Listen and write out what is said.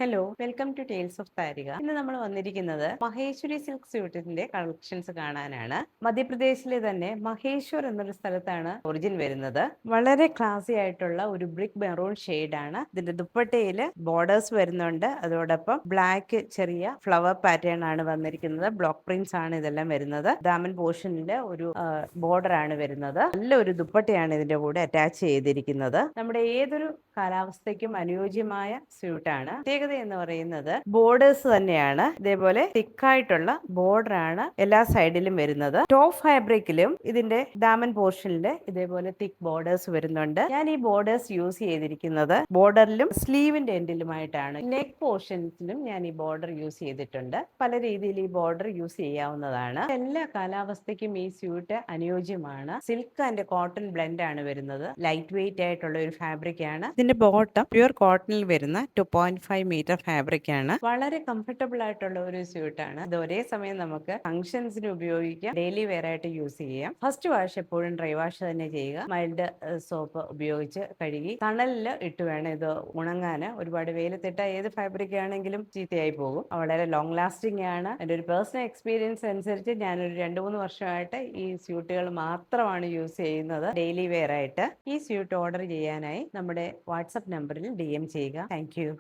Hello, welcome to tales of Tarika. ഇന്ന് നമ്മൾ വന്നിരിക്കുന്നത് മഹേശ്വരി സിൽക്ക് സ്യൂട്ടിന്റെ കളക്ഷൻസ് കാണാനാണ്. മധ്യപ്രദേശിലെ തന്നെ മഹേശ്വർ എന്നൊരു സ്ഥലത്താണ് ഒറിജിൻ വരുന്നത്. വളരെ ക്ലാസി ആയിട്ടുള്ള ഒരു ബ്രിക്ക് മെറൂൺ ആണ്. ഇതിന്റെ ദുപ്പട്ടയില് ബോർഡേഴ്സ് വരുന്നുണ്ട്. അതോടൊപ്പം ബ്ലാക്ക് ചെറിയ ഫ്ലവർ പാറ്റേൺ ആണ് വന്നിരിക്കുന്നത്. ബ്ലോക്ക് പ്രിന്റ്സ് ആണ് ഇതെല്ലാം വരുന്നത്. ദാമൻ പോർഷനിൽ ഒരു ബോർഡർ ആണ് വരുന്നത്. നല്ലൊരു ദുപ്പട്ടയാണ് ഇതിന്റെ കൂടെ അറ്റാച്ച് ചെയ്തിരിക്കുന്നത്. നമ്മുടെ ഏതൊരു കാലാവസ്ഥയ്ക്കും അനുയോജ്യമായ സ്യൂട്ടാണ്. പ്രത്യേകത എന്ന് പറയുന്നത് ബോർഡേഴ്സ് തന്നെയാണ്. ഇതേപോലെ തിക്കായിട്ടുള്ള ബോർഡർ ആണ് എല്ലാ സൈഡിലും വരുന്നത്. ടോപ്പ് ഫാബ്രിക്കിലും ഇതിന്റെ ദാമൻ പോർഷനിൽ ഇതേപോലെ തിക്ക് ബോർഡേഴ്സ് വരുന്നുണ്ട്. ഞാൻ ഈ ബോർഡേഴ്സ് യൂസ് ചെയ്തിരിക്കുന്നത് ബോർഡറിലും സ്ലീവിന്റെ എൻഡിലുമായിട്ടാണ്. നെക്ക് പോർഷൻസിലും ഞാൻ ഈ ബോർഡർ യൂസ് ചെയ്തിട്ടുണ്ട്. പല രീതിയിൽ ഈ ബോർഡർ യൂസ് ചെയ്യാവുന്നതാണ്. എല്ലാ കാലാവസ്ഥയ്ക്കും ഈ സ്യൂട്ട് അനുയോജ്യമാണ്. സിൽക്ക് ആൻഡ് കോട്ടൺ ബ്ലെൻഡ് ആണ് വരുന്നത്. ലൈറ്റ് വെയിറ്റ് ആയിട്ടുള്ള ഒരു ഫാബ്രിക് ആണ്. ഇതിന്റെ ബോട്ടം പ്യുർ കോട്ടണിൽ വരുന്ന 2.5 മീറ്റർ ഫാബ്രിക് ആണ്. വളരെ കംഫർട്ടബിൾ ആയിട്ടുള്ള ഒരു സ്യൂട്ട് ആണ്. ഇത് ഒരേ സമയം നമുക്ക് ഫംഗ്ഷൻസിന് ഉപയോഗിക്കാം, ഡെയിലി വെയർ ആയിട്ട് യൂസ് ചെയ്യാം. ഫസ്റ്റ് വാഷ് എപ്പോഴും ഡ്രൈ വാഷ് തന്നെ ചെയ്യുക. മൈൽഡ് സോപ്പ് ഉപയോഗിച്ച് കഴുകി തണലിൽ ഇട്ട് വേണം ഇത് ഉണങ്ങാൻ. ഒരുപാട് വെയിലത്തിട്ട ഏത് ഫാബ്രിക് ആണെങ്കിലും ചീത്തയായി പോകും. വളരെ ലോങ് ലാസ്റ്റിംഗ് ആണ്. എൻ്റെ ഒരു പേഴ്സണൽ എക്സ്പീരിയൻസ് അനുസരിച്ച് ഞാനൊരു 2-3 വർഷമായിട്ട് ഈ സ്യൂട്ടുകൾ മാത്രമാണ് യൂസ് ചെയ്യുന്നത് ഡെയിലി വെയർ ആയിട്ട്. ഈ സ്യൂട്ട് ഓർഡർ ചെയ്യാനായി നമ്മുടെ വാട്സപ്പ് നമ്പറിൽ DM ചെയ്യുക. താങ്ക്